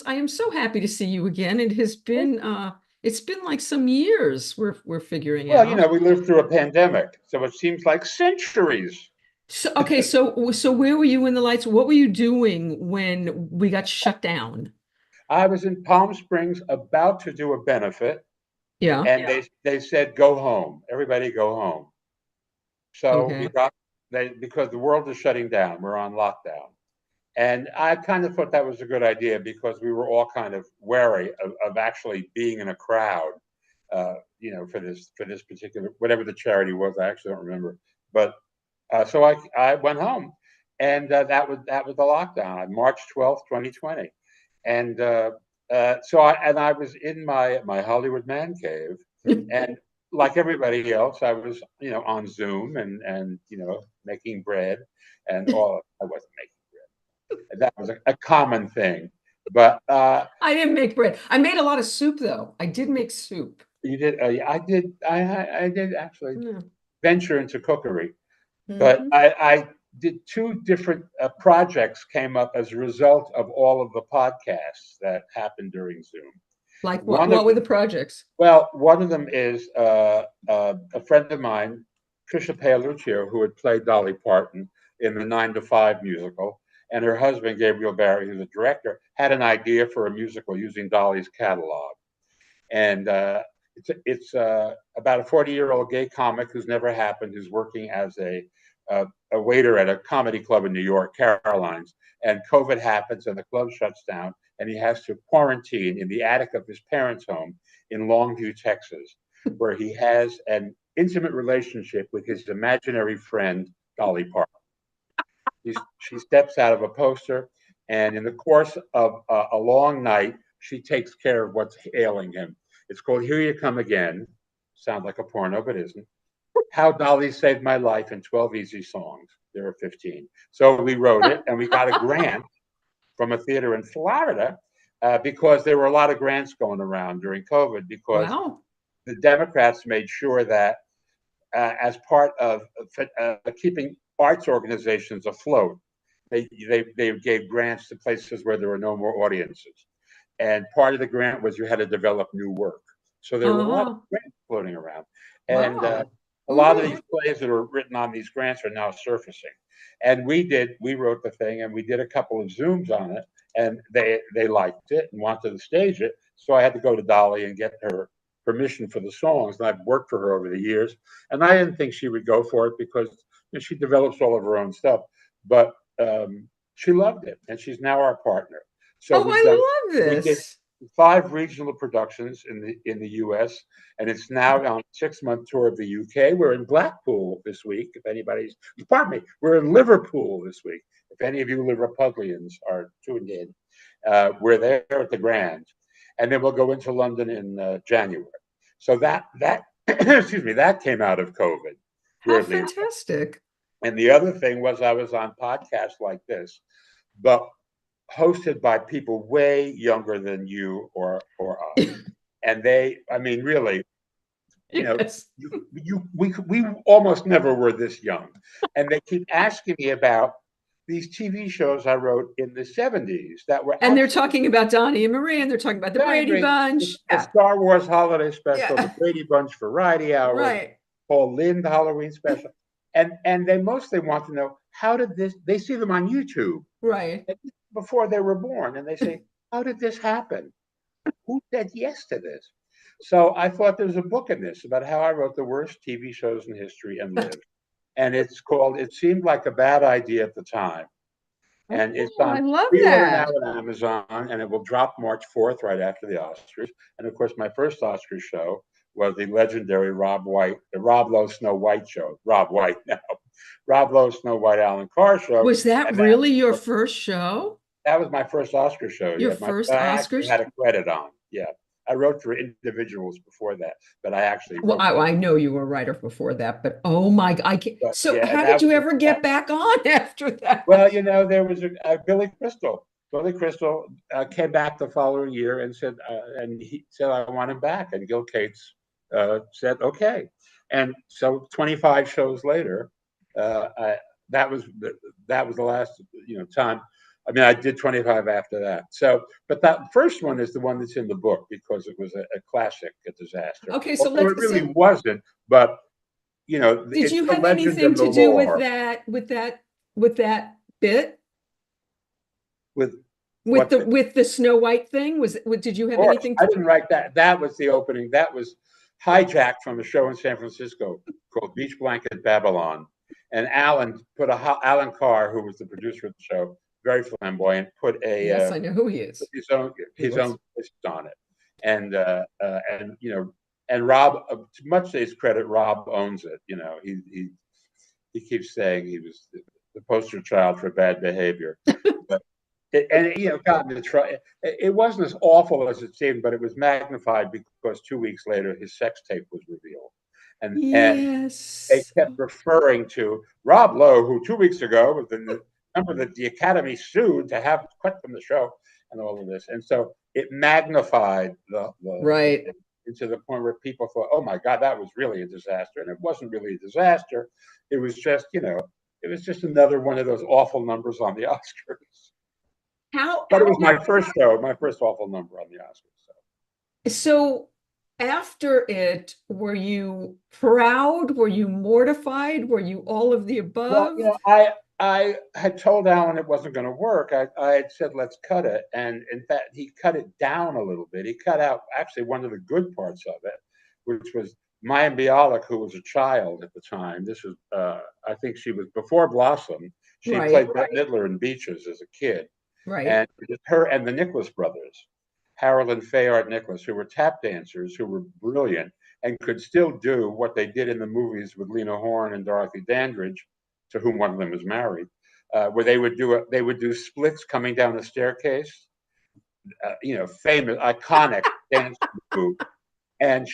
I am so happy to see you again. It has been it's been like some years we're figuring Well, out. we lived through a pandemic, so it seems like centuries. So okay, so where were you in the lights? What were you doing when we got shut down? I was in Palm Springs about to do a benefit, Yeah. and they said, go home. Everybody go home. So we Okay. got they because the world is shutting down. We're on lockdown. And I kind of thought that was a good idea because we were all kind of wary of actually being in a crowd, for this particular whatever the charity was. I actually don't remember, but so I went home, and that was the lockdown on March 12th, 2020, and I was in my Hollywood man cave, and like everybody else, I was on Zoom and making bread and all. I wasn't making bread. That was a common thing, but I didn't make bread. I made a lot of soup though. I did make soup. you did. I did actually Yeah. venture into cookery. But Hmm. I did two different projects came up as a result of all of the podcasts that happened during Zoom. Like what? One of What were the projects? one of them is a friend of mine, Trisha Paoluccio, who had played Dolly Parton in the 9 to 5 musical, and her husband Gabriel Barry, who's a director, had an idea for a musical using Dolly's catalog, and it's about a 40-year-old gay comic who's never happened, who's working as a waiter at a comedy club in New York, Caroline's, and COVID happens and the club shuts down, and he has to quarantine in the attic of his parents' home in Longview, Texas, where he has an intimate relationship with his imaginary friend Dolly Parton. She steps out of a poster, and in the course of a long night, she takes care of what's ailing him. It's called Here You Come Again. Sounds like a porno, but isn't. How Dolly Saved My Life in 12 Easy Songs. There are 15. So we wrote it, and we got a grant from a theater in Florida because there were a lot of grants going around during COVID because Wow. the Democrats made sure that as part of keeping arts organizations afloat, they gave grants to places where there were no more audiences. And part of the grant was you had to develop new work. So there were a lot of Oh, grants floating around. And wow. a lot of Hmm. these plays that are written on these grants are now surfacing. And we wrote the thing and we did a couple of Zooms on it. And they liked it and wanted to stage it. So I had to go to Dolly and get her permission for the songs. And I've worked for her over the years. And I didn't think she would go for it because she develops all of her own stuff. But she loved it, and she's now our partner. So Oh, I love we did this. 5 regional productions in the U.S. and it's now on a 6 month tour of the U.K. We're in Blackpool this week. If anybody's, pardon me, we're in Liverpool this week. If any of you Liverpudlians are tuned in, we're there at the Grand, and then we'll go into London in January. So that excuse me, that came out of COVID, How weirdly enough. fantastic. And the other thing was I was on podcasts like this, but hosted by people way younger than you or us. And I mean, really, Yes. we almost never were this young. And they keep asking me about these TV shows I wrote in the 70s that were And they're absolutely talking about Donnie and Marie, and they're talking about the Brady great. Bunch. The Yeah. Star Wars Holiday Special, the Yeah. Brady Bunch Variety Hour, Right. Paul Lynde Halloween Special. And they mostly want to know how did this, they see them on YouTube Right. before they were born, and they say, how did this happen? Who said yes to this? So I thought there was a book in this about how I wrote the worst TV shows in history and lived. And it's called It Seemed Like a Bad Idea at the Time. And it's Oh, I on love pre-order now that. on Amazon, and it will drop March 4th, right after the Oscars. And of course, my first Oscar show was the legendary Rob Lowe Snow White show. Rob White now, Rob Lowe Snow White Alan Carr show, Was that and really your first show? that was my first Oscar show. Your Yeah, first I actually Oscars? had a credit on. Yeah, I wrote for individuals before that, but I actually Well, wrote for I them. know you were a writer before that, but oh my, I can't. But So yeah, and how did that you was ever get back on after well, that? there was a Billy Crystal. Billy Crystal came back the following year and said, and he said, I want him back. And Gil Cates said, okay. And so 25 shows later, uh, I, that was the last time. I mean, I did 25 after that. So, but that first one is the one that's in the book because it was a classic, a disaster. Okay, so Although let's it really so wasn't, but did it's you the have legend anything and the to do with lore that bit with what the, with the Snow White thing? Did you have course. anything I to didn't write that. That was the opening. That was hijacked from a show in San Francisco called Beach Blanket Babylon. And Alan Carr, who was the producer of the show, very flamboyant, put Yes, I know who he is. his own twist on it. And and Rob, much to his credit, Rob owns it. He keeps saying he was the poster child for bad behavior. But got into trouble. It wasn't as awful as it seemed, but it was magnified because 2 weeks later his sex tape was revealed, and they Yes. kept referring to Rob Lowe, who 2 weeks ago was the member that the Academy sued to have cut from the show, and all of this, and so it magnified Right. to the point where people thought, "Oh my God, that was really a disaster," and it wasn't really a disaster. It was just, it was just another one of those awful numbers on the Oscars. How But it was my first show, my first awful number on the Oscars. so after it, were you proud? Were you mortified? Were you all of the Well, above? I had told Alan it wasn't going to work. I had said, let's cut it. And in fact, he cut it down a little bit. He cut out actually one of the good parts of it, which was Maya Bialik, who was a child at the time. This was, I think she was before Blossom. She Right. played Bette Midler in Beaches as a kid. Right. And it was her and the Nicholas brothers, Harold and Fayard Nicholas, who were tap dancers, who were brilliant and could still do what they did in the movies with Lena Horne and Dorothy Dandridge, to whom one of them was married, where they would do splits coming down the staircase, famous, iconic dance move, and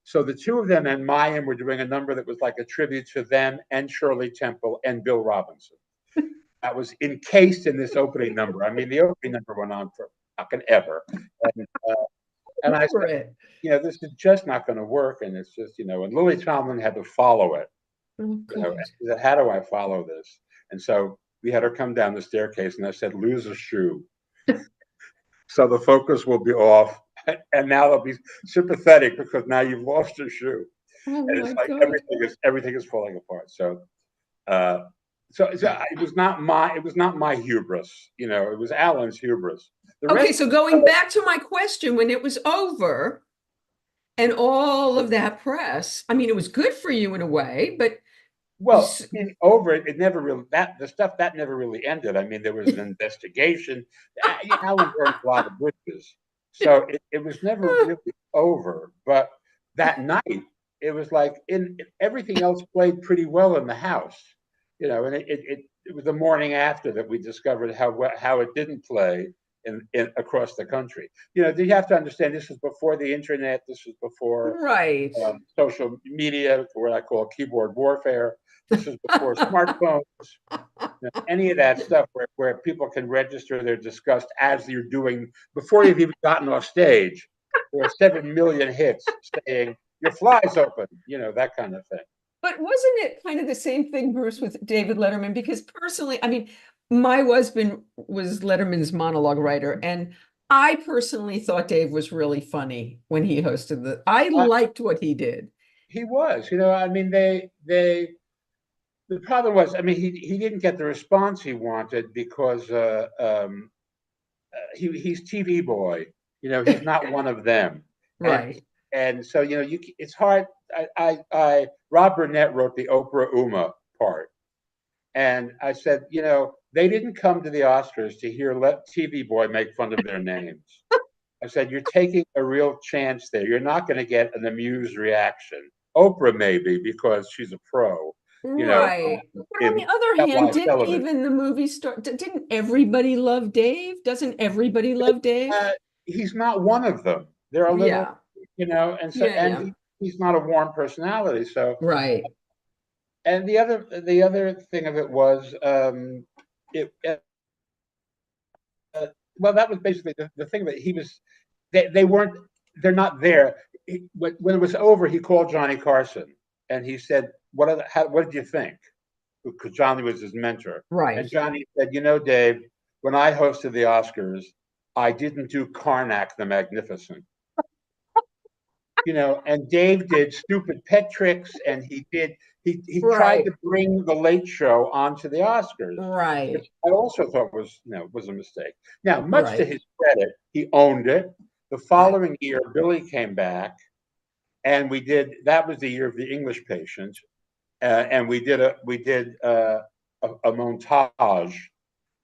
so the two of them and Mayim were doing a number that was like a tribute to them and Shirley Temple and Bill Robinson. That was encased in this opening number. I mean, the opening number went on for fucking ever, and I said, this is just not going to work, and it's just, and Lily Tomlin had to follow it. Oh, God. She said, how do I follow this? And so we had her come down the staircase, and I said, lose a shoe. So the focus will be off, and now they'll be sympathetic because now you've lost a shoe. Oh, And my it's like God. everything is falling apart. So it was not my hubris, it was Alan's hubris. Okay, so going back to my question, when it was over and all of that press, I mean, it was good for you in a way, but over it never really the stuff that never really ended. I mean, there was an investigation. Alan burned a lot of bridges, so it was never really over. But that night, it was like everything else played pretty well in the house, and it was the morning after that we discovered how it didn't play in across the country. You have to understand, this is before the internet. This is before right. social media, what I call keyboard warfare. This is before smartphones, any of that stuff where people can register their disgust as you're doing, before you've even gotten off stage. There are 7 million hits saying, your fly's open, that kind of thing. But wasn't it kind of the same thing, Bruce, with David Letterman? Because personally, I mean, my husband was Letterman's monologue writer, and I personally thought Dave was really funny when he hosted I liked what he did. He was, I mean, the problem was, I mean, he didn't get the response he wanted because he's TV boy. He's not one of them. Right. And so, it's hard. Rob Burnett wrote the Oprah Uma part. And I said, they didn't come to the Oscars to hear TV boy make fun of their names. I said, you're taking a real chance there. You're not going to get an amused reaction. Oprah maybe, because she's a pro. Right. But on the other hand, didn't even the movie start? Didn't everybody love Dave? Doesn't everybody love Dave? He's not one of them. They're a little, and so he's not a warm personality. So right. And the other thing of it was, well, that was basically the thing that he was. They're not there. When it was over, he called Johnny Carson and he said, what did you think? Because Johnny was his mentor. Right. And Johnny said, Dave, when I hosted the Oscars, I didn't do Karnak the Magnificent. And Dave did stupid pet tricks, and he tried Right. to bring the Late Show onto the Oscars, which Right. I also thought was a mistake. Now, much to Right. his credit, he owned it. The Right. following year, Billy came back, and that was the year of The English Patient, and we did a montage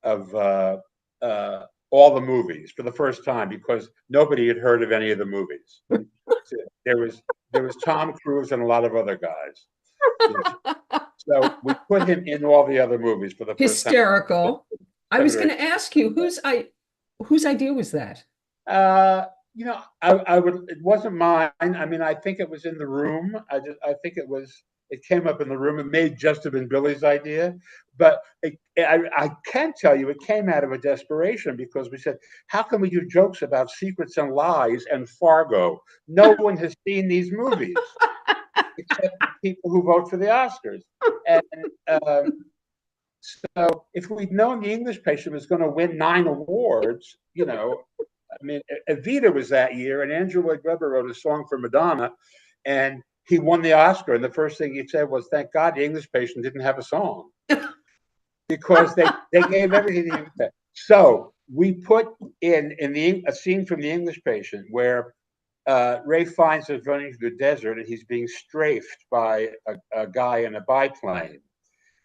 of all the movies for the first time because nobody had heard of any of the movies. So there was Tom Cruise and a lot of other guys. So we put him in all the other movies for the first time. Hysterical. I was 7 or going 8. to ask you whose idea was that? I would. It wasn't mine. I mean, I think it was in the room. I think it was. It came up in the room. It may just have been Billy's idea, but I can tell you it came out of a desperation because we said, how can we do jokes about Secrets and Lies and Fargo? No one has seen these movies except people who vote for the Oscars. And so if we'd known The English Patient was going to win 9 awards, I mean, Evita was that year, and Andrew Lloyd Webber wrote a song for Madonna, and he won the Oscar. And the first thing he said was, "Thank God The English Patient didn't have a song," because they gave everything. So we put in a scene from The English Patient where Ray Fiennes is running through the desert, and he's being strafed by a guy in a biplane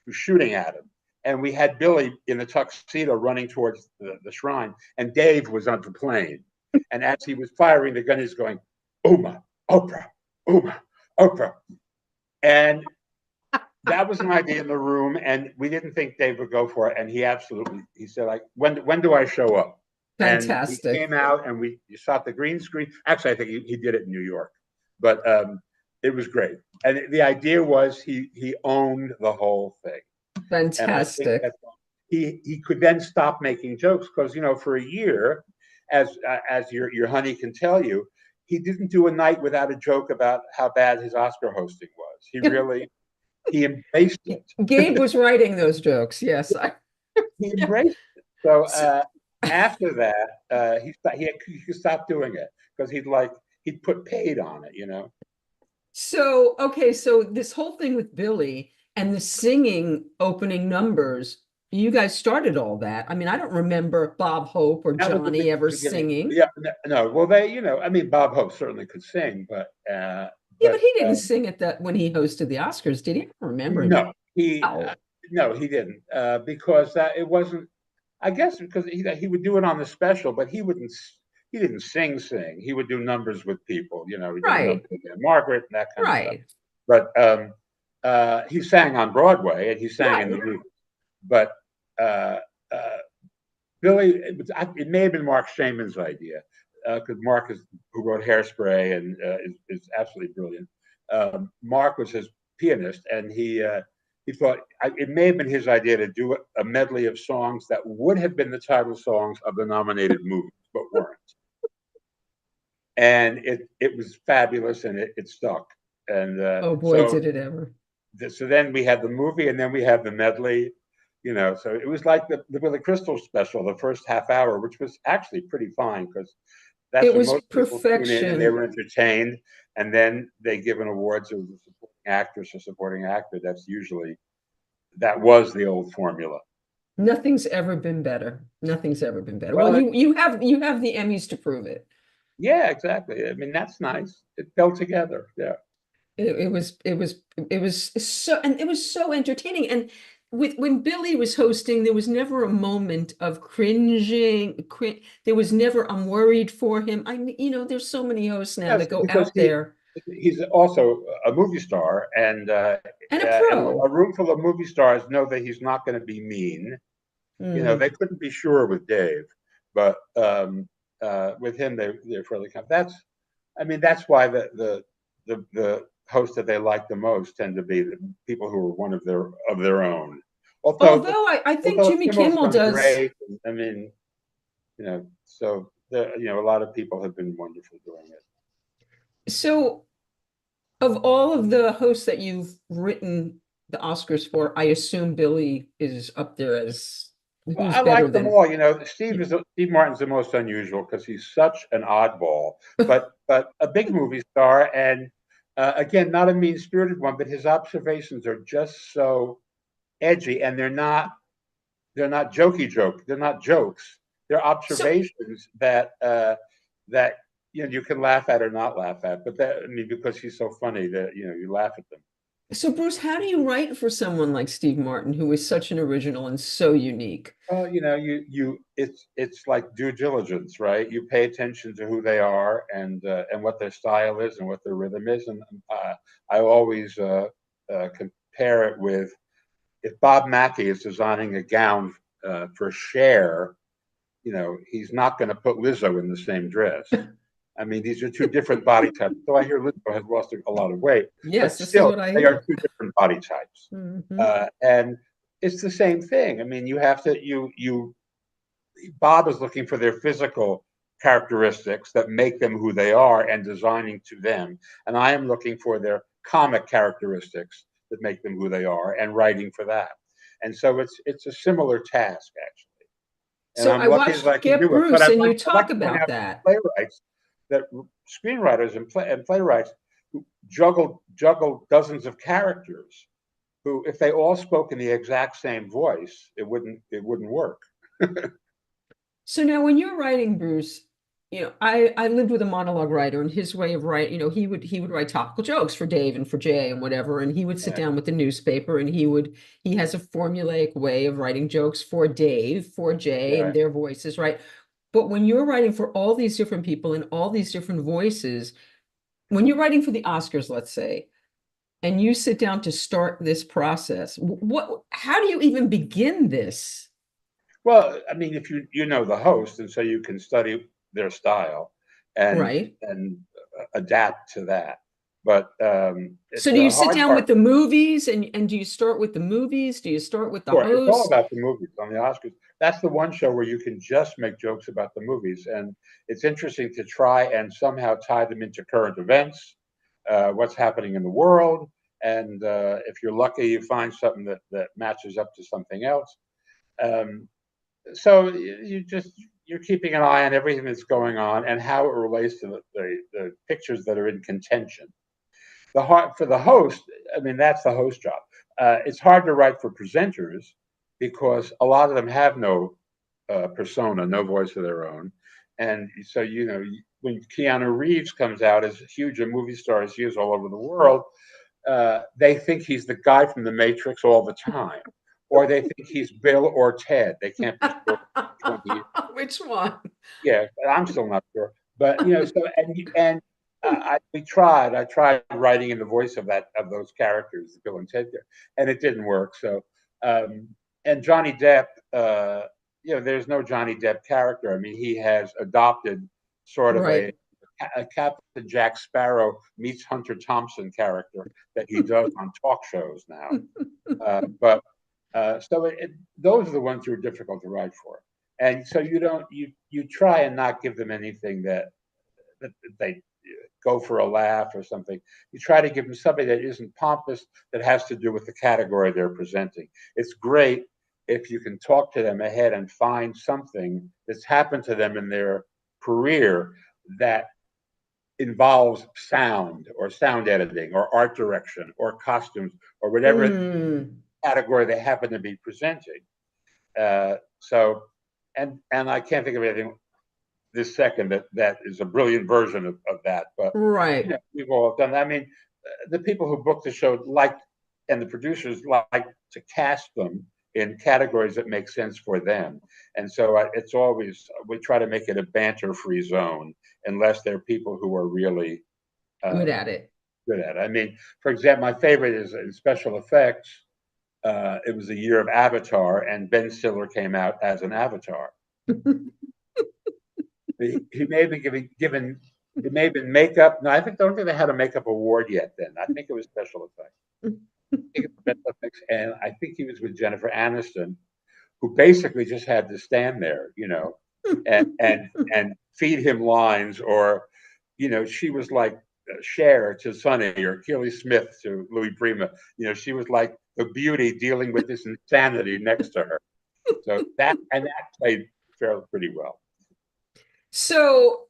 who's shooting at him. And we had Billy in the tuxedo running towards the shrine, and Dave was on the plane. And as he was firing the gun, he's going, Uma, Oprah, Uma, Oprah. And that was an idea in the room, and we didn't think Dave would go for it. And he said, like, when do I show up? And he Fantastic. came out, and we shot the green screen. Actually, I think he did it in New York, but it was great. And the idea was he owned the whole thing. And I think Fantastic. that he could then stop making jokes because for a year, as your honey can tell you, he didn't do a night without a joke about how bad his Oscar hosting was. He embraced it. Gabe was writing those jokes. Yes. He embraced it. So So, after that, he stopped doing it because he'd put paid on it. okay, so this whole thing with Billy and the singing opening numbers, you guys started all that. I mean, I don't remember Bob Hope or That was Johnny ever beginning. singing. Yeah, no. Well, I mean, Bob Hope certainly could sing, but Yeah, but he didn't sing at that when he hosted the Oscars, did he? I don't remember him. no, Oh, no, he didn't, because it wasn't. I guess because he would do it on the special, but he wouldn't. He didn't sing. He would do numbers with people. He did a number right, with Margaret and that kind of stuff. right, But he sang on Broadway and he sang in the right. movie. But uh, uh, Billy, it may have been Mark Shaman's idea because Mark who wrote Hairspray and is absolutely brilliant. Mark was his pianist, and he thought it may have been his idea to do a medley of songs that would have been the title songs of the nominated movies, but weren't. And it was fabulous, and it stuck. And Oh boy, did it ever. so then we had the movie, and then we had the medley. So it was like the Billy Crystal special, the first half hour, which was actually pretty fine because that's It when was most people tune in and they perfection. were entertained. And then they give an award to the supporting actress or supporting actor. That was the old formula. Nothing's ever been better. Nothing's ever been better. Well, Well, you have the Emmys to prove it. yeah, exactly. I mean, that's nice. It fell together. Yeah. It was so, and it was so entertaining. And when Billy was hosting, there was never a moment of cringing. There was never, I'm worried for him. There's so many hosts now Yes, that go because out there he's also a movie star, and and a and a pro. room full of movie stars know that he's not going to be mean. Mm. They couldn't be sure with Dave, but with him, they're fairly confident. That's why the hosts that they like the most tend to be the people who are one of their own. Although Although I think although Jimmy Kimmel's Kimmel done does. great, I mean, so a lot of people have been wonderful doing it. So, of all of the hosts that you've written the Oscars for, I assume Billy is up there as Well, Who's I better like them than? all. Steve Martin's the most unusual because he's such an oddball, but a big movie star, and again, not a mean spirited one. But his observations are just so edgy, and they're not they're not jokes. They're So, observations that you can laugh at or not laugh at. But that, I mean, because he's so funny that you laugh at them. so Bruce, how do you write for someone like Steve Martin, who is such an original and so unique? Well, it's like due diligence, right? You pay attention to who they are and what their style is and what their rhythm is, and I always compare it with if Bob Mackie is designing a gown for Cher, he's not going to put Lizzo in the same dress. I mean, these are two different body types. So I hear Lizzo has lost a lot of weight, Yes, but this is still, what I they are hear. two different body types. Hmm. And it's the same thing. I mean, you have to Bob is looking for their physical characteristics that make them who they are and designing to them, and I am looking for their comic characteristics that make them who they are and writing for that. And so it's a similar task actually, and So I'm I lucky that I watched can Get do it. But Bruce, I'd and like, you I'd like talk to point about out that. playwrights that screenwriters and playwrights who juggle dozens of characters who, if they all spoke in the exact same voice, it wouldn't work. So now when you're writing, Bruce, I lived with a monologue writer, and his way of writing, he would write topical jokes for Dave and for Jay and whatever, and he would sit Yeah, down with the newspaper, and he has a formulaic way of writing jokes for Dave, for Jay, and yeah. their voices, right? But when you're writing for all these different people and all these different voices, when you're writing for the Oscars, let's say, and you sit down to start this process, how do you even begin this? Well, I mean, if you know the host, and so you can study their style and Right? and adapt to that. But So do the you sit hard down part, with the movies, and do you start with the movies? Do you start with the sure, it's all host? about the movies on the Oscars. That's the one show where you can just make jokes about the movies, and it's interesting to try and somehow tie them into current events, what's happening in the world, and if you're lucky, you find something that matches up to something else. Um, so you're keeping an eye on everything that's going on and how it relates to the pictures that are in contention. For the host, I mean, that's the host job. It's hard to write for presenters because a lot of them have no persona, no voice of their own, and so when Keanu Reeves comes out, as huge a movie star as he is all over the world, they think he's the guy from The Matrix all the time, or they think he's Bill or Ted. They can't be sure which one he is. Which one? Yeah, I'm still not sure. But so and I tried writing in the voice of those characters, Bill and Ted, and it didn't work. So and Johnny Depp, there's no Johnny Depp character. I mean, he has adopted sort of a Right. Captain Jack Sparrow meets Hunter Thompson character that he does on talk shows now. But so those are the ones who are difficult to write for, and so you try and not give them anything that they go for a laugh or something. You try to give them something that isn't pompous, that has to do with the category they're presenting. It's great if you can talk to them ahead and find something that's happened to them in their career that involves sound or sound editing or art direction or costumes or whatever Mm, category they happen to be presenting. So, and I can't think of anything this second that is a brilliant version of that. But right. we've all done that. I mean, the people who book the show and the producers like to cast them in categories that make sense for them. And so it's always we try to make it a banter-free zone, unless they're people who are really Good um, at it. good at it. I mean, for example, my favorite is in special effects. It was the year of Avatar, and Ben Stiller came out as an Avatar. He may have been given it may have been makeup. No, don't think they had a makeup award yet. Then I think it was special effects. I think it was special effects, and I think he was with Jennifer Aniston, who basically just had to stand there, and feed him lines, or she was like Cher to Sonny, or Keely Smith to Louis Prima. She was like the beauty dealing with this insanity next to her. So that played fairly pretty well. So,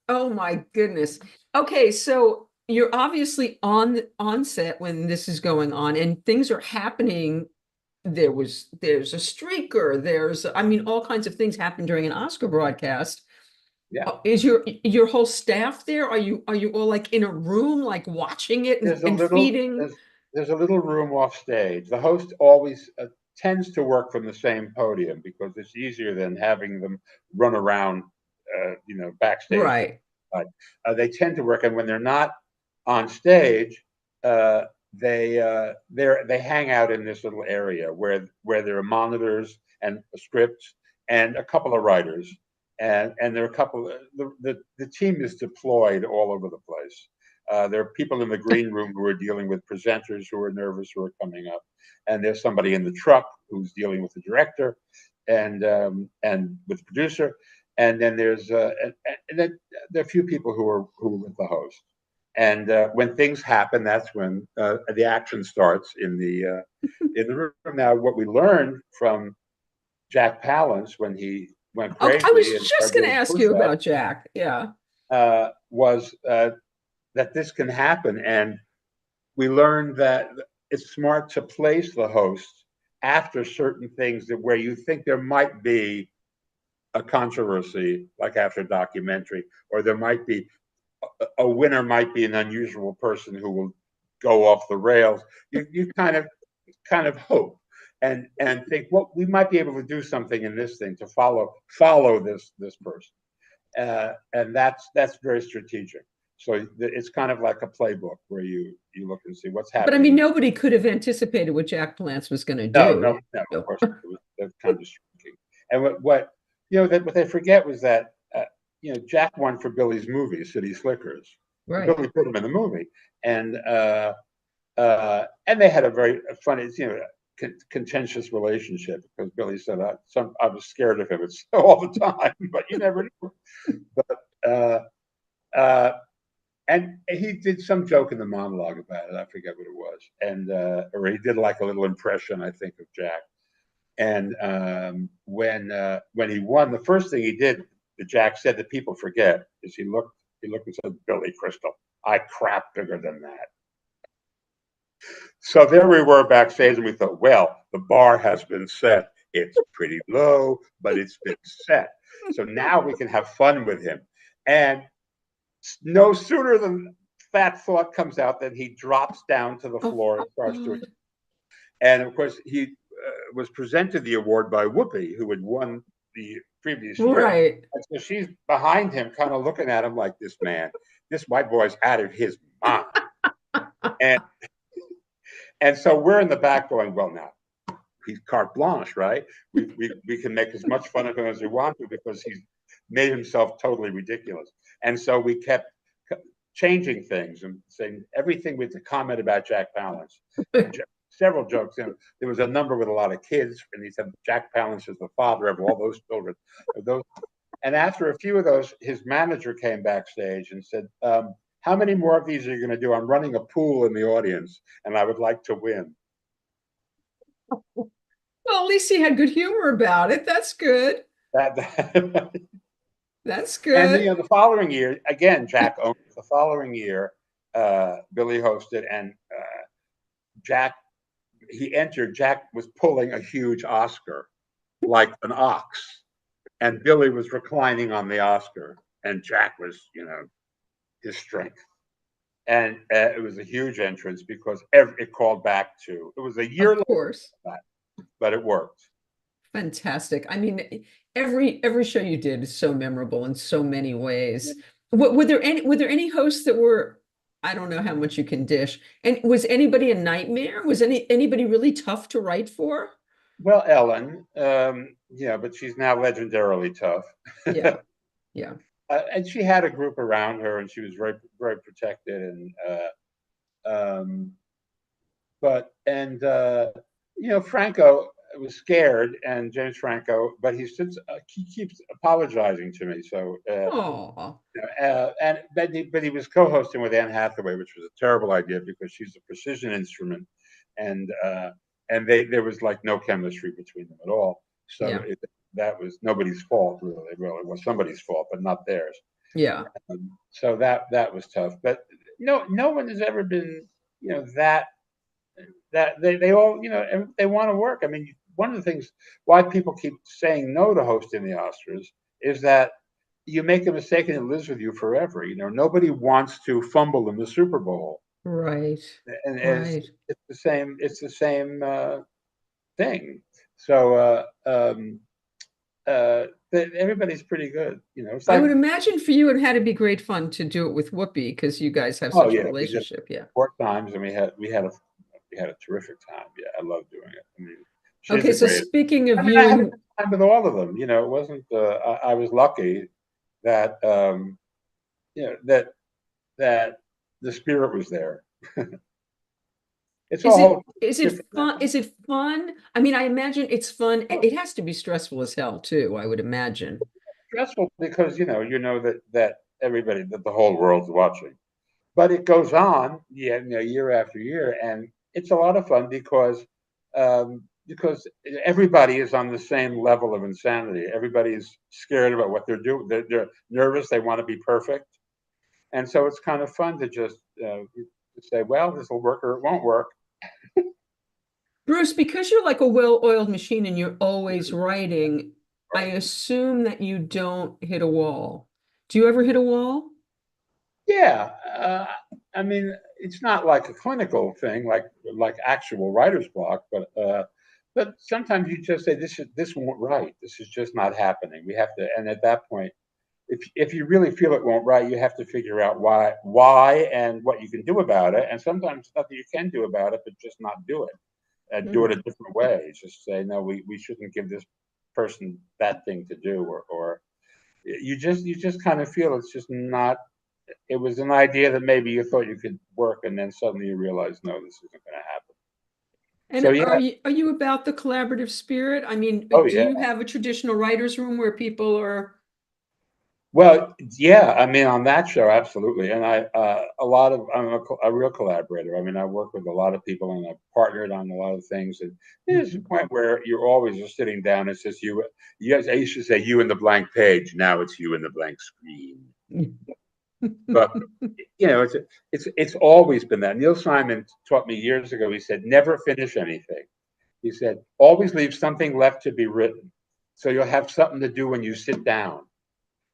oh my goodness. Okay, so you're obviously on set when this is going on, and things are happening. There's a streaker, I mean, all kinds of things happen during an Oscar broadcast. Yeah. Is your whole staff there? Are you all like in a room, like watching it There's a and little feeding? there's a little room off stage. The host always tends to work from the same podium because it's easier than having them run around, backstage. Right. They tend to work, and when they're not on stage, uh, they hang out in this little area where there are monitors and scripts and a couple of writers, and there are a couple. The team is deployed all over the place. There are people in the green room who are dealing with presenters who are nervous who are coming up, and there's somebody in the truck who's dealing with the director and with the producer, and then and then there are a few people who are with the host. And when things happen, that's when the action starts in the room. Now, what we learned from Jack Palance when he went Okay, I crazy was and just started going to getting ask you pushback, about Jack. Yeah. was that this can happen, and we learned that it's smart to place the host after certain things that where you think there might be a controversy, like after a documentary, or there might be a winner might be an unusual person who will go off the rails. You kind of hope and think, well, we might be able to do something in this thing to follow this person, and that's very strategic. So it's kind of like a playbook where you look and see what's But I mean, happening. nobody could have anticipated what Jack Palance was going to No, do. no, no. Of course, it was kind of striking. And what what they forget was that Jack won for Billy's movie, City Slickers. Right. Billy put him in the movie, and and they had a very funny, contentious relationship because Billy said I was scared of him all the time, but you never knew. But and he did some joke in the monologue about it. I forget what it was, and or he did like a little impression, I think, of Jack. And when he won, the first thing he did that Jack said that people forget is he looked and said, "Billy Crystal, I crap bigger than that." So there we were backstage, and we thought, well, the bar has been set. It's pretty low, but it's been set. So now we can have fun with him. And no sooner than that thought comes out than he drops down to the floor and starts doing. And of course, he was presented the award by Whoopi, who had won the previous year. Right. And so she's behind him, kind of looking at him like, this white boy's out of his mind. And and so we're in the back going, well, now he's carte blanche, right? We can make as much fun of him as we want to because he's made himself totally ridiculous. And so we kept changing things and saying everything with the comment about Jack Palance. Several jokes. There was a number with a lot of kids, and he said Jack Palance is the father of all those children. And after a few of those, his manager came backstage and said, how many more of these are you going to do? I'm running a pool in the audience, and I would like to win. Well, at least he had good humor about it. That's good. That's And good. the following year, again, Jack owned it. The following year, Billy hosted, and Jack was pulling a huge Oscar, like an ox, and Billy was reclining on the Oscar, and Jack was, his strength. And it was a huge entrance because it called back to, it was a year Of course. later, but it worked. Fantastic. I mean, every show you did is so memorable in so many ways. Were there any hosts that were, I don't know how much you can dish. And was anybody a nightmare? Was anybody really tough to write for? Well, Ellen, but she's now legendarily tough. Yeah. Yeah. And she had a group around her, and she was very, very protected. Franco was scared, and James Franco, but he keeps apologizing to me. So, Oh. but he was co-hosting with Anne Hathaway, which was a terrible idea because she's a precision instrument, and and there was like no chemistry between them at all. So Yeah. that was nobody's fault, really. Well, it was somebody's fault, but not theirs. Yeah. So that was tough. But no one has ever been, that they all, they want to work. I mean, one of the things why people keep saying no to hosting the Oscars is that you make a mistake and it lives with you forever. Nobody wants to fumble in the Super Bowl, Right. and Right. it's the same. It's the same thing. So everybody's pretty good. It's I like, would imagine for you it had to be great fun to do it with Whoopi because you guys have oh such a yeah, we did relationship. Yeah. 4 times, and we had a terrific time. Yeah, I love doing it. I mean, she's Okay, the so greatest. speaking of I mean, I you had a and good time with all of them. It wasn't. I was lucky that that the spirit was there. It's a is it whole is it different. fun? Is it fun? I mean, I imagine it's fun. It has to be stressful as hell too, I would imagine. Stressful because that everybody, that the whole world's watching. But it goes on, yeah, year after year, and it's a lot of fun because everybody is on the same level of insanity. Everybody's scared about what they're doing. They're nervous. They want to be perfect, and so it's kind of fun to just say, "Well, this will work or it won't work." Bruce, because you're like a well-oiled machine and you're always writing, I assume that you don't hit a wall. Do you ever hit a wall? Yeah, I mean, it's not like a clinical thing, like actual writer's block, but sometimes you just say this won't write. This is just not happening. We have to, and at that point, if you really feel it won't write, you have to figure out why and what you can do about it. And sometimes nothing you can do about it, but just not do it. Do it a different way. Just say no. We shouldn't give this person that thing to do, or you just kind of feel it's just not. It was an idea that maybe you thought you could work, and then suddenly you realize, no, this isn't going to happen. So And yeah, are you about the collaborative spirit? I mean, oh do yeah. you have a traditional writer's room where people are Well, yeah. I mean, on that show, absolutely. And I'm a real collaborator. I mean, I work with a lot of people, and I've partnered on a lot of things. And there's a point where you're always just sitting down. It's just you. Yes, I used to say you in the blank page. Now it's you in the blank screen. But it's always been that. Neil Simon taught me years ago. He said, never finish anything. He said, always leave something left to be written, so you'll have something to do when you sit down.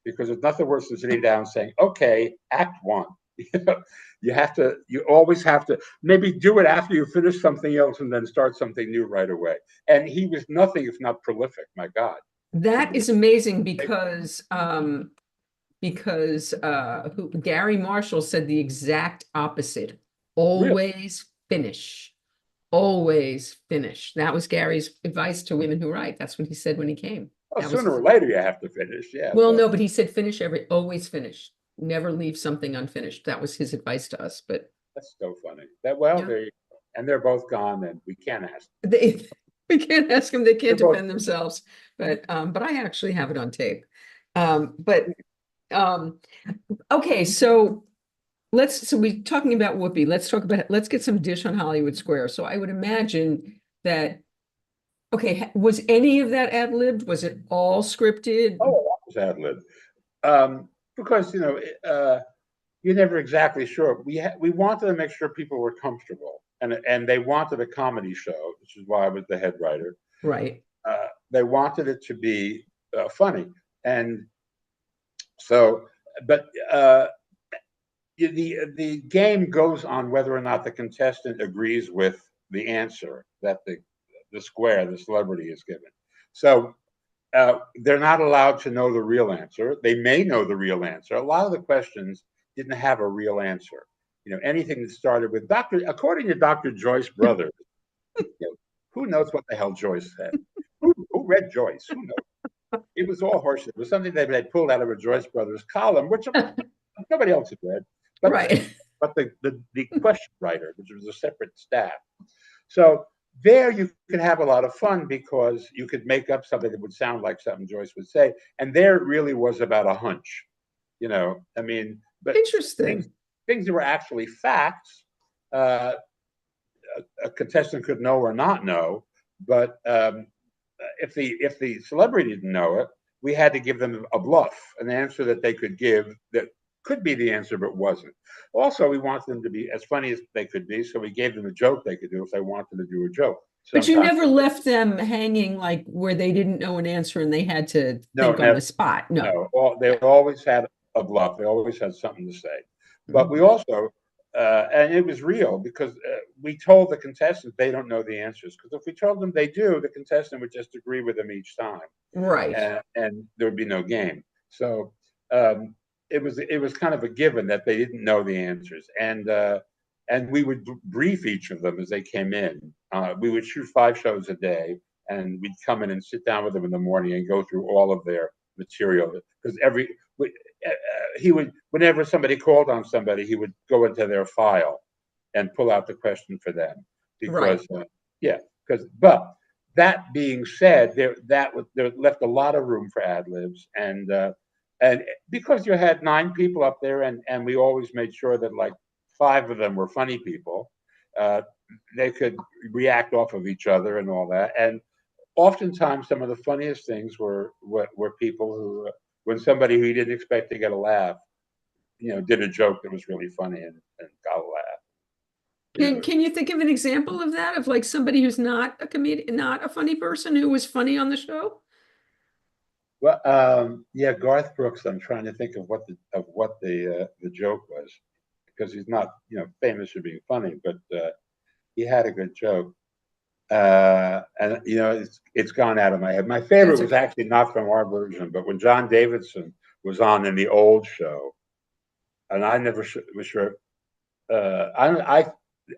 Because there's nothing worse than sitting down saying, "Okay, Act One." You always have to maybe do it after you finish something else, and then start something new right away. And he was nothing if not prolific. My God, that is amazing because Gary Marshall said the exact opposite. really. Always finish. Always finish. That was Gary's advice to women who write. That's what he said when he came. Well, That was sooner or his, later you have to finish. Yeah, well, but no, but he said always finish. Never leave something unfinished. That was his advice to us. But that's so funny. That well, yeah, and they're both gone, and we can't ask. they we can't ask them, they They're can't both. defend themselves. But I actually have it on tape. But um okay, so we're talking about Whoopi. Let's get some dish on Hollywood Square. So I would imagine that, okay, was any of that ad-libbed? Was it all scripted? Oh, that was ad lib. Because you're never exactly sure. We wanted to make sure people were comfortable, and they wanted a comedy show, which is why I was the head writer. Right. They wanted it to be funny, and so, but the game goes on whether or not the contestant agrees with the answer that the celebrity is given. So they're not allowed to know the real answer. They may know the real answer. A lot of the questions didn't have a real answer. Anything that started with according to Dr. Joyce Brothers, who knows what the hell Joyce said? Who read Joyce? Who knows? It was all horseshit. It was something that they pulled out of a Joyce Brothers column, which nobody else had read. But Right. the question writer, which was a separate staff. So there you could have a lot of fun because you could make up something that would sound like something Joyce would say. And there it really was about a hunch. I mean, but things, Interesting. things that were actually facts, uh, a contestant could know or not know, but if the celebrity didn't know it, we had to give them a bluff, an answer that they could give that could be the answer but wasn't. Also, we wanted them to be as funny as they could be, so we gave them a joke they could do if they wanted to do a joke. But you Sometimes never left them hanging like where they didn't know an answer and they had to no, think on never, the spot. No. they always had a bluff. They always had something to say. But we Mhm. also, and it was real because we told the contestants they don't know the answers. Because if we told them they do, the contestant would just agree with them each time, Right. and there would be no game. So um, it was kind of a given that they didn't know the answers, and we would brief each of them as they came in. We would shoot 5 shows a day, and we'd come in and sit down with them in the morning and go through all of their material because he would, whenever somebody called on somebody, he would go into their file and pull out the question for them Right. because but that being said, there left a lot of room for ad libs, and because you had 9 people up there, and we always made sure that like 5 of them were funny people, uh, they could react off of each other and all that, and oftentimes some of the funniest things were people who, when somebody who you didn't expect to get a laugh, did a joke that was really funny and got a laugh. Can you think of an example of that, of like somebody who's not a comedian, not a funny person who was funny on the show? Well, yeah, Garth Brooks. I'm trying to think of what the joke was because he's not famous for being funny, but he had a good joke. And it's gone out of my head. My favorite That's was okay. actually not from our version, but when John Davidson was on in the old show, and I never was sure.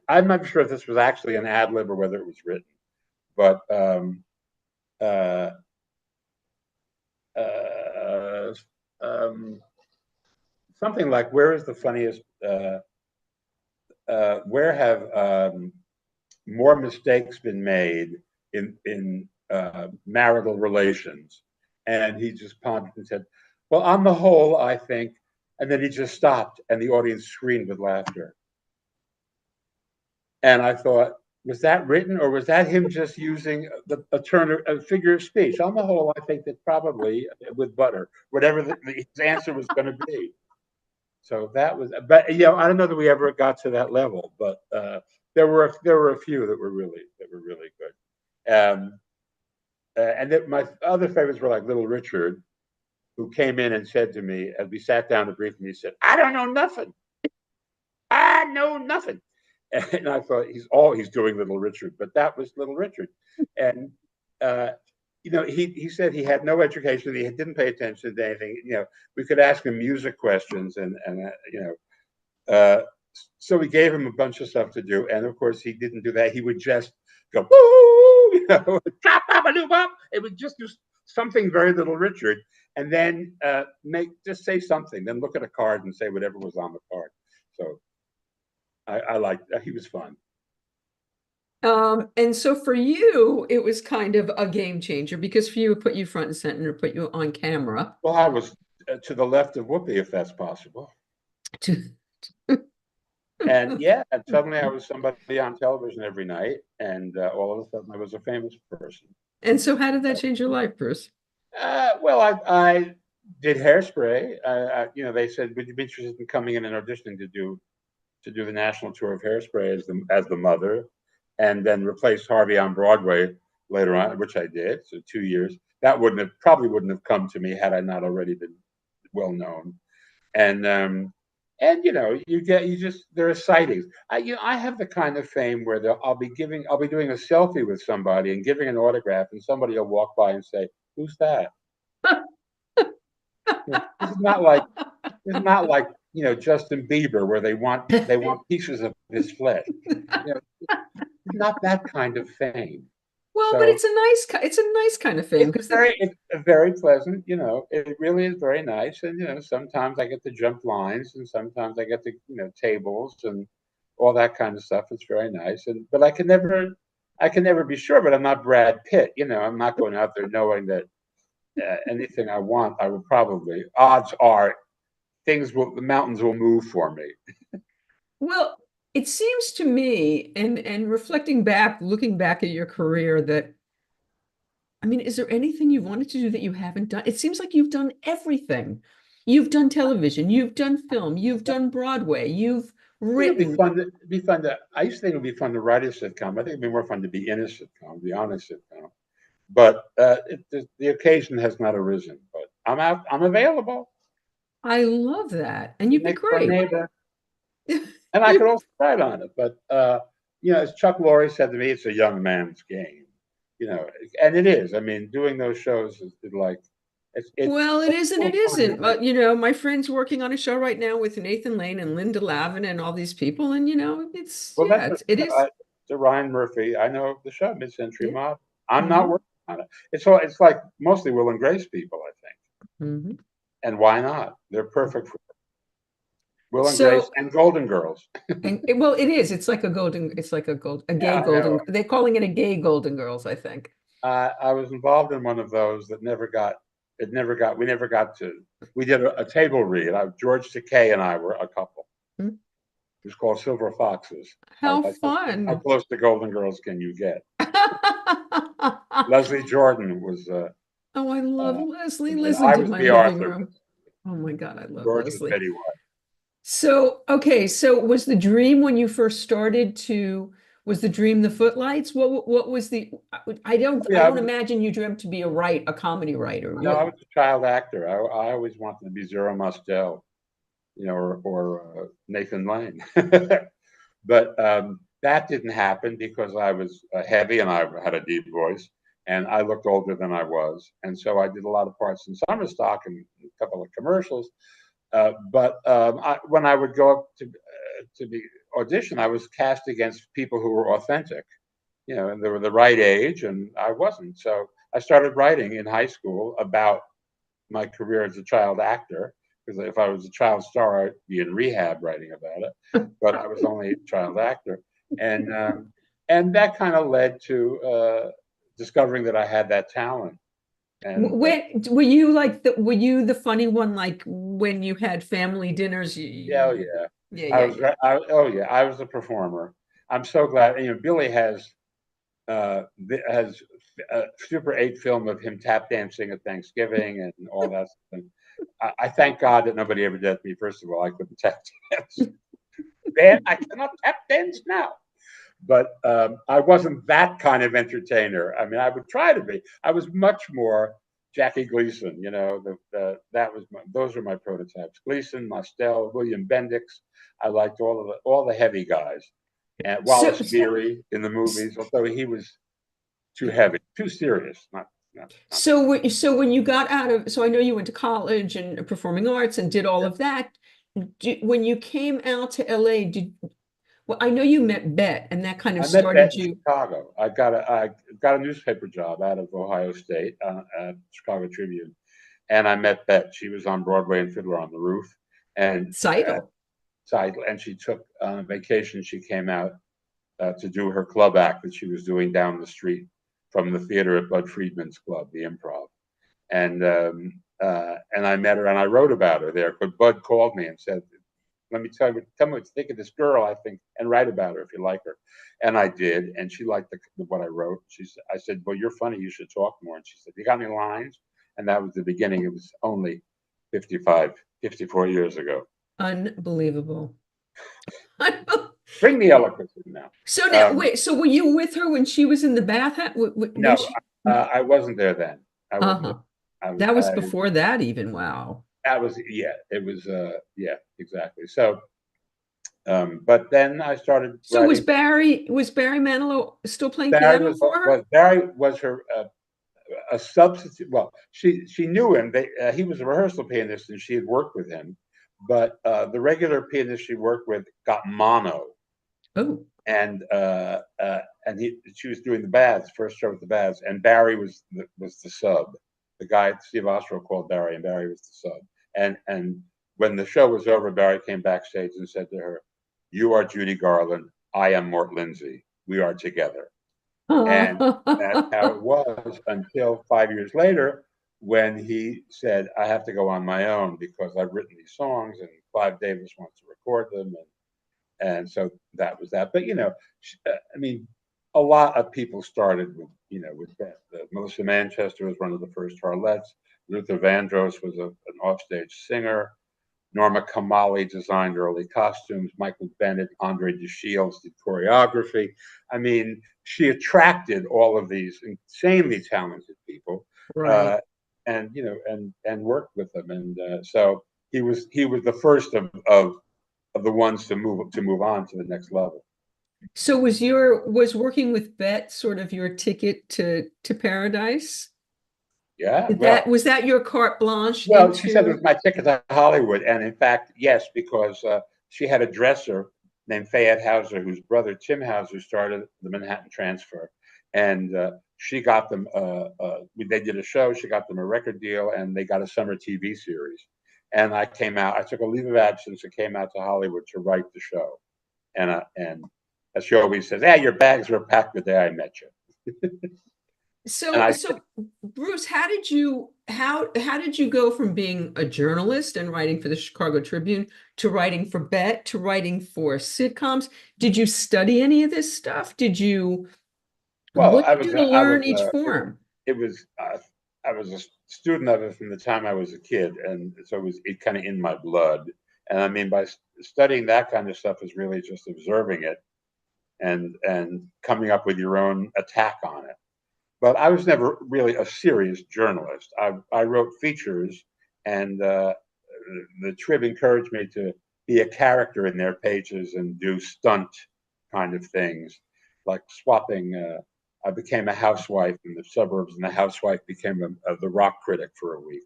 I'm not sure if this was actually an ad lib or whether it was written, but uh, uh, um, something like, "Where is the funniest? Where have more mistakes been made in marital relations?" And he just pondered and said, "Well, on the whole, I think." And then he just stopped, and the audience screamed with laughter. And I thought, was that written, or was that him just using a figure of speech? On the whole, I think that probably with butter, whatever his answer was going to be. So that was, but I don't know that we ever got to that level, but there were a few that were really good. And then my other favorites were like Little Richard, who came in and said to me as we sat down to brief, and he said, "I don't know nothing. I know nothing." And I thought he's doing Little Richard, but that was Little Richard. And uh, he said he had no education, he didn't pay attention to anything. We could ask him music questions, uh, so we gave him a bunch of stuff to do, and of course he didn't do that. He would just go, "Woo," chop up a new bop. It would just do something very Little Richard, and then just say something, then look at a card and say whatever was on the card. So I liked that. He was fun. And so for you, it was kind of a game changer because for you, it put you front and center, put you on camera. Well, I was to the left of Whoopi, if that's possible. To And yeah, and suddenly I was somebody on television every night, and all of a sudden I was a famous person. And so how did that change your life, Bruce? Well, I did Hairspray. They said, "Would you be interested in coming in and auditioning to do the national tour of Hairspray as the mother, and then replace Harvey on Broadway later on," which I did. So 2 years. That probably wouldn't have come to me had I not already been well known. And there are sightings. I have the kind of fame where I'll be doing a selfie with somebody and giving an autograph, and somebody will walk by and say, "Who's that?" This is not like Justin Bieber, where they want pieces of his flesh. It's not that kind of fame. Well, but So it's a nice kind of fame because it's very pleasant. It really is very nice. And sometimes I get to jump lines, and sometimes I get to tables and all that kind of stuff. It's very nice. But I can never be sure. But I'm not Brad Pitt. I'm not going out there knowing that anything I want, I will probably. Odds are, the mountains will move for me. well, it seems to me, and reflecting back, looking back at your career, that I mean, is there anything you wanted to do that you haven't done? It seems like you've done everything. You've done television, you've done film, you've done Broadway, you've I think it'd be written. fun to be fun to. I used to think it'd be fun to write a sitcom. I think it'd be more fun to be in a sitcom, be on a sitcom. But the occasion has not arisen. But I'm out. I'm available. I love that. And The you'd be next door great. neighbor, and I could You, also write on it. But as Chuck Lorre said to me, it's a young man's game. And it is. I mean, doing those shows is like it's well, it is and so it fun. isn't. But my friend's working on a show right now with Nathan Lane and Linda Lavin and all these people, and it's Well, yeah, that's it is. to Ryan Murphy. I know the show Mid-Century Yeah. Modern. I'm not Hmm. working on it. It's like mostly Will and Grace people, I think. Hmm. And why not? They're perfect for Will and Grace So, and Golden Girls. well, it is. It's like a Yeah, gay I know. golden. They're calling it a gay Golden Girls, I think. I was involved in one of those that never got. It never got. We never got to. We did a table read. George Takei and I were a couple. Hmm? It was called Silver Foxes. How I said, how fun. close to Golden Girls can you get? Leslie Jordan was. Oh, I love Leslie. Leslie I did was my B. living Arthur. room. Oh my God, I love George was Leslie. Betty White. So, okay, so was the dream when you first started was the dream the footlights? What was I Yeah, don't imagine you dreamt to be a comedy writer. no, I What was a child actor. I always wanted to be Zero Mostel, or Nathan Lane. But that didn't happen because I was heavy and I had a deep voice, and I looked older than I was, and so I did a lot of parts in summer stock and a couple of commercials. But when I would go up to be audition, I was cast against people who were authentic, and they were the right age, and I wasn't. So I started writing in high school about my career as a child actor, because if I was a child star, I'd be in rehab writing about it. But I was only a child actor, and that kind of led to discovering that I had that talent. And when were you the funny one like when you had family dinners? yeah, oh yeah, Yeah, yeah, yeah. oh yeah, I was a performer. I'm so glad. Billy has a Super 8 film of him tap dancing at Thanksgiving and all that stuff. I thank God that nobody ever did me. First of all, I couldn't tap dance. Then I cannot tap dance now. But I wasn't that kind of entertainer. I mean, I would try to be. I was much more Jackie Gleason. Those are my prototypes. Gleason, Mostel, William Bendix. I liked all the heavy guys. And So, Wallace Beery in the movies, although he was too heavy, too serious. Not so when you got out of, so I know you went to college and performing arts and did all yeah. of that. When you came out to LA, well, I know you met Bet, and that kind of I met Bet started in you. Chicago. I got a newspaper job out of Ohio State, at Chicago Tribune, and I met Bet. She was on Broadway in Fiddler on the Roof, and Seidel. and she took on a vacation. She came out to do her club act that she was doing down the street from the theater at Bud Friedman's club, the Improv. And I met her and I wrote about her there. But Bud called me and said, "Let me tell me what you think of this girl. I think, and write about her if you like her." And I did, and she liked what I wrote. I said, "Well, you're funny. You should talk more." And she said, "You got any lines?" And that was the beginning. It was only 54 years ago. Unbelievable. Bring the eloquence in now. So now, Um, wait, so were you with her when she was in the bath? When no, she, I wasn't there then. I wasn't uh-huh. there. I was. That was before that even. Wow. That was yeah. It was yeah, exactly. So, but then I started So writing. Was Barry Manilow still playing piano for her? Barry was her a substitute. Well, she knew him. He was a rehearsal pianist, and she had worked with him. But the regular pianist she worked with got mono, Oh. and she was doing the Baths, first show with the Baths, and Barry was the sub. The guy Steve Ostro called Barry, and Barry was the sub. And when the show was over, Barry came backstage and said to her, "You are Judy Garland. I am Mort Lindsay. We are together." And that's how it was until 5 years later, when he said, "I have to go on my own because I've written these songs and Clive Davis wants to record them." And so that was that. But I mean, a lot of people started with that. Melissa Manchester was one of the first Harlettes. Luther Vandross was an offstage singer. Norma Kamali designed early costumes. Michael Bennett, Andre DeShields did choreography. I mean, she attracted all of these insanely talented people, Right. and worked with them. And so he was the first of the ones to move on to the next level. So was working with Bet sort of your ticket to paradise? Yeah, Was that your carte blanche well, she said it into? was my ticket to Hollywood, and in fact, yes, because she had a dresser named Fayette Hauser, whose brother Tim Hauser started the Manhattan Transfer, and she got them. They did a show. She got them a record deal, and they got a summer TV series. And I came out. I took a leave of absence and came out to Hollywood to write the show. And as she always says, "Yeah, your bags were packed the day I met you." And So Bruce, how did you go from being a journalist and writing for the Chicago Tribune to writing for Bet to writing for sitcoms? Did you study any of this stuff? well, What did you do to learn each form? it was I was a student of it from the time I was a kid, and so it kind of in my blood. And I mean, by studying that kind of stuff is really just observing it and coming up with your own attack on it. But I was never really a serious journalist. I wrote features, and the Trib encouraged me to be a character in their pages and do stunt kind of things, like swapping. I became a housewife in the suburbs, and the housewife became the rock critic for a week.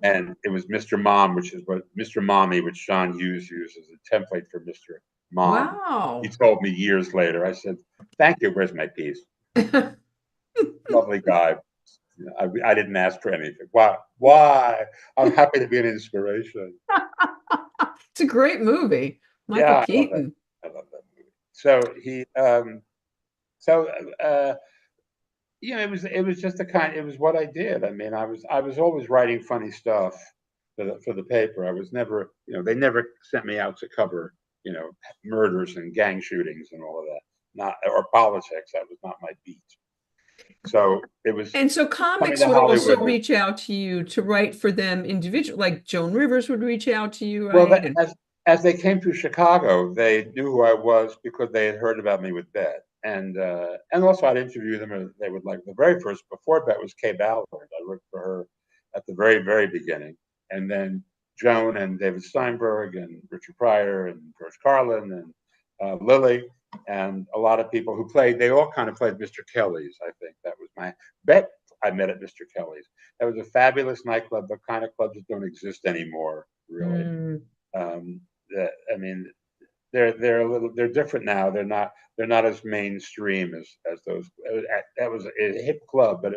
And it was Mr. Mom, which is what Mr. Mommy, which John Hughes used as a template for Mr. Mom. He Wow. told me years later. I said, "Thank you. Where's my piece?" Lovely guy. I didn't ask for anything. Why? Why? I'm happy to be an inspiration. It's a great movie. Michael Yeah, I love that. Keaton. I love that movie. So so it was just it was what I did. I mean, I was always writing funny stuff for the paper. I was never, they never sent me out to cover, murders and gang shootings and all of that. Not or politics. That was not my beat. So it was And so coming comics to would also Hollywood. reach out to you to write for them individual, like Joan Rivers would reach out to you, Well, right? And as they came through Chicago, they knew who I was because they had heard about me with Bet, and also I'd interview them, and they would like the very first before Bet was Kay Ballard. I worked for her at the very beginning, and then Joan and David Steinberg and Richard Pryor and George Carlin and Lily and a lot of people who played. They all kind of played Mr. Kelly's. I think that was my Bet. I met at Mr. Kelly's. That was a fabulous nightclub, the kind of clubs that don't exist anymore, really. mm, Um, I mean, they're different now. They're not as mainstream as those. That was a hip club, but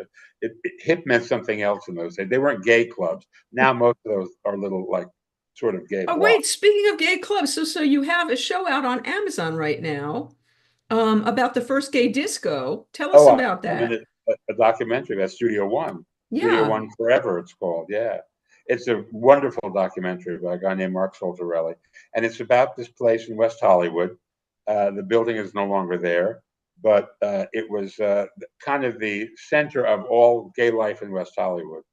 hip meant something else in those days. They weren't gay clubs. Now most of those are little like sort of gay oh blocks. wait, speaking of gay clubs, so you have a show out on Amazon right now, about the first gay disco. Tell us Oh, about I'm in that. a documentary about Studio One. Studio Yeah. One Forever, it's called. Yeah. It's a wonderful documentary by a guy named Mark Soltarelli. And it's about this place in West Hollywood. The building is no longer there, but it was kind of the center of all gay life in West Hollywood.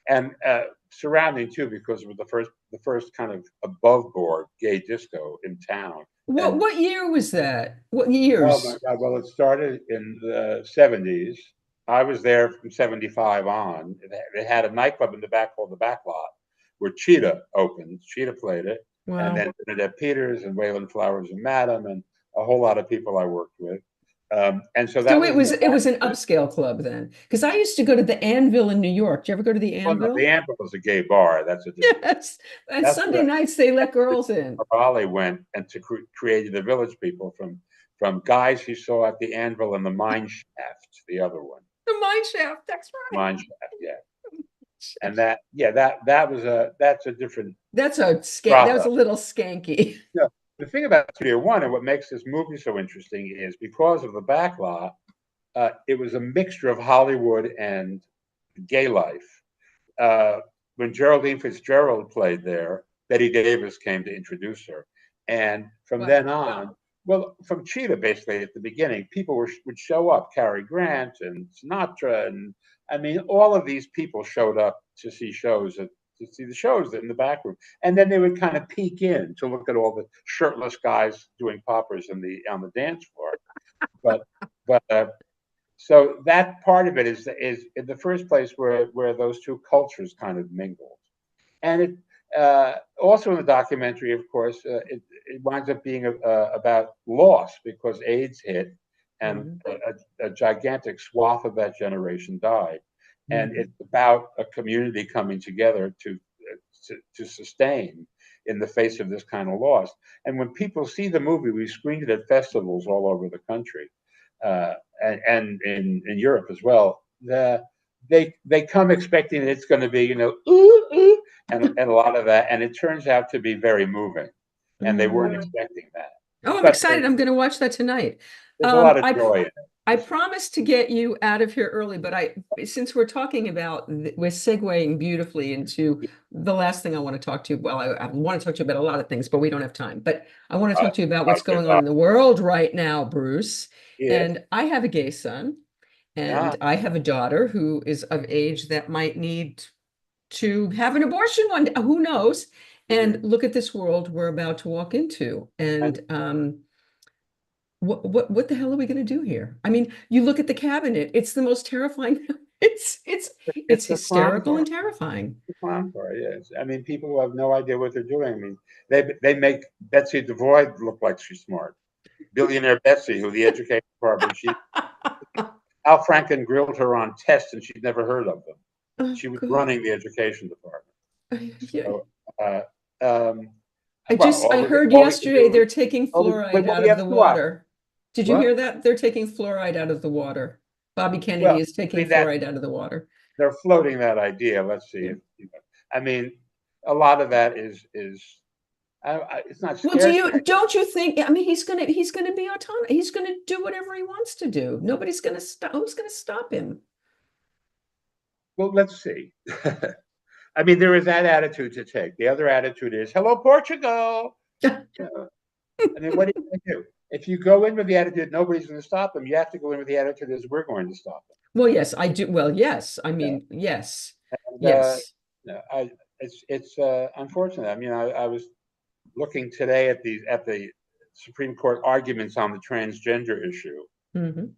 And surrounding too, because it was the first kind of above board gay disco in town. What And what year was that? What oh my years? God! Well, it started in the '70s. I was there from '75 on. It had a nightclub in the back called the Back Lot, where Cheetah opened. Cheetah played it, and Wow. then Bernadette Peters and Waylon Flowers and Madam and a whole lot of people I worked with. And so that So was it was an upscale club then. Because I used to go to the Anvil in New York. Did you ever go to the well, no, the Anvil? Amber was a gay bar. That's a different. Yes. And That's Sunday where nights they let girls in. Raleigh went and created the Village People from guys he saw at the Anvil and the Mine Shaft, the other one. The mine shaft, that's right. Mine Shaft, yeah. And that's a different That was strata. a little skanky. Yeah. The thing about Studio One and what makes this movie so interesting is because of the backlot, it was a mixture of Hollywood and gay life. Uh, when Geraldine Fitzgerald played there, Betty Davis came to introduce her, And from Wow. then on, well, from Cheetah, basically at the beginning, people would show up, Cary Grant and Sinatra, and I mean, all of these people showed up to see to see the shows in the back room, and then they would kind of peek in to look at all the shirtless guys doing poppers on the dance floor. But but so that part of it is in the first place where those two cultures kind of mingled, and it also in the documentary, of course, it winds up being about loss because AIDS hit, and a gigantic swath of that generation died, and it's about a community coming together to sustain in the face of this kind of loss. And when people see the movie, we screened it at festivals all over the country, and in Europe as well. They come expecting that it's going to be, ooh, ooh, and a lot of that, and it turns out to be very moving, and they weren't expecting that. Oh, I'm But excited. I'm going to watch that tonight. there's a lot of joy in it. I promised to get you out of here early, but since we're talking about, we're segueing beautifully into the last thing I want to talk to you. Well, I want to talk to you about a lot of things, but we don't have time. But I want to talk to you about what's going on in the world right now, Bruce. Yes. And I have a gay son, and I have a daughter who is of age that might need to have an abortion one day. Who knows? And look at this world we're about to walk into. And what the hell are we going to do here? I mean, you look at the cabinet, it's the most terrifying. It's hysterical and terrifying. It's a clown car, yes. I mean, people who have no idea what they're doing. I mean, they make Betsy DeVoy look like she's smart. Billionaire Betsy, who the education department, Al Franken grilled her on tests and she'd never heard of them. She was running the education department. So, I heard yesterday they're taking fluoride out of the water. Did you hear that? They're taking fluoride out of the water. Bobby Kennedy is taking fluoride out of the water. They're floating that idea. Let's see. I mean, a lot of that is it's not scary. Well, don't you think? I mean, he's gonna be autonomous. He's gonna do whatever he wants to do. Nobody's gonna stop. Who's gonna stop him? Well, let's see. I mean, there is that attitude to take. The other attitude is, "Hello, Portugal." I mean, what are you going to do? If you go in with the attitude nobody's going to stop him, you have to go in with the attitude is we're going to stop him. Well, yes, I do. Well, yes, I mean, yes, and, yes. It's unfortunate. I mean, I was looking today at the Supreme Court arguments on the transgender issue, and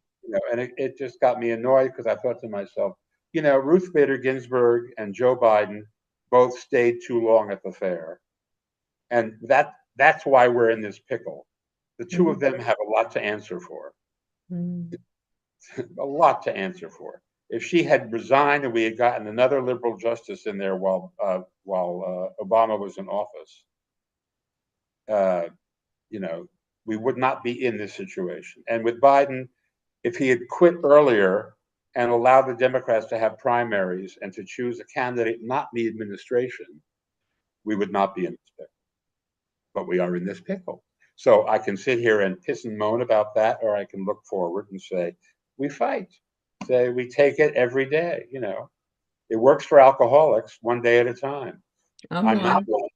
it just got me annoyed because I thought to myself, Ruth Bader Ginsburg and Joe Biden both stayed too long at the fair, and that's why we're in this pickle. The two of them have a lot to answer for. A lot to answer for. If she had resigned and we had gotten another liberal justice in there while Obama was in office, we would not be in this situation. And with Biden, if he had quit earlier and allowed the Democrats to have primaries and to choose a candidate not in the administration, we would not be in this pickle. But we are in this pickle. So I can sit here and piss and moan about that, or I can look forward and say, we fight. Say we take it every day. It works for alcoholics, one day at a time. I'm not one,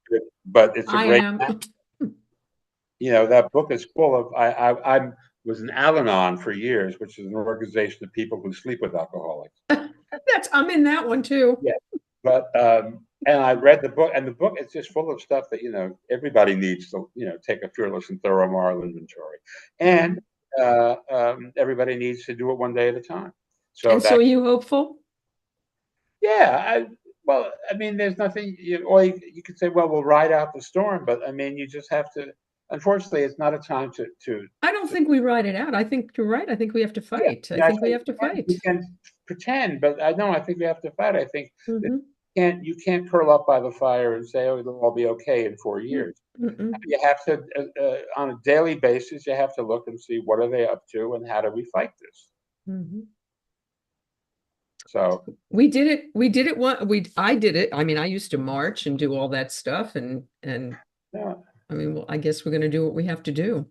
but it's a great. That book is full of. I was an Al-Anon for years, which is an organization of people who sleep with alcoholics. I'm in that one too. Yeah, but and I read the book, and the book is just full of stuff that everybody needs to take a fearless and thorough moral inventory, and everybody needs to do it one day at a time. So are you hopeful? Yeah, I mean, there's nothing. Or you could say, well, we'll ride out the storm, but I mean, you just have to. Unfortunately, it's not a time to. I don't think we ride it out. I think you're right. I think we have to fight. I think we have to fight. We can pretend, but I think we have to fight. I think you can't curl up by the fire and say, "Oh, it'll all be okay in 4 years." You have to, on a daily basis, you have to look and see what are they up to and how do we fight this. So we did it. I did it. I mean, I used to march and do all that stuff, and yeah. I mean, well, I guess we're going to do what we have to do.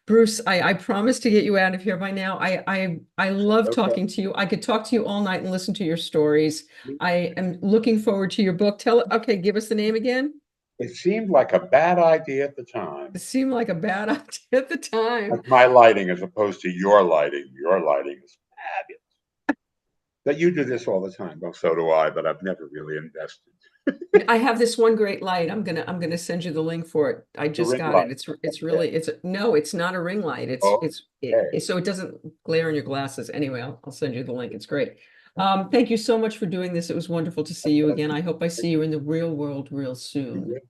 Bruce, I promise to get you out of here by now. I love talking to you. I could talk to you all night and listen to your stories. I am looking forward to your book. Give us the name again. It seemed like a bad idea at the time. It seemed like a bad idea at the time. Like my lighting as opposed to your lighting. Your lighting is fabulous. But you do this all the time. Well, so do I, but I've never really invested. I have this one great light. I'm gonna send you the link for it. I just ring got light. it. It's really no, it's not a ring light. Okay. So it doesn't glare on your glasses. Anyway, I'll send you the link. It's great. Thank you so much for doing this. It was wonderful to see you again. I hope I see you in the real world real soon.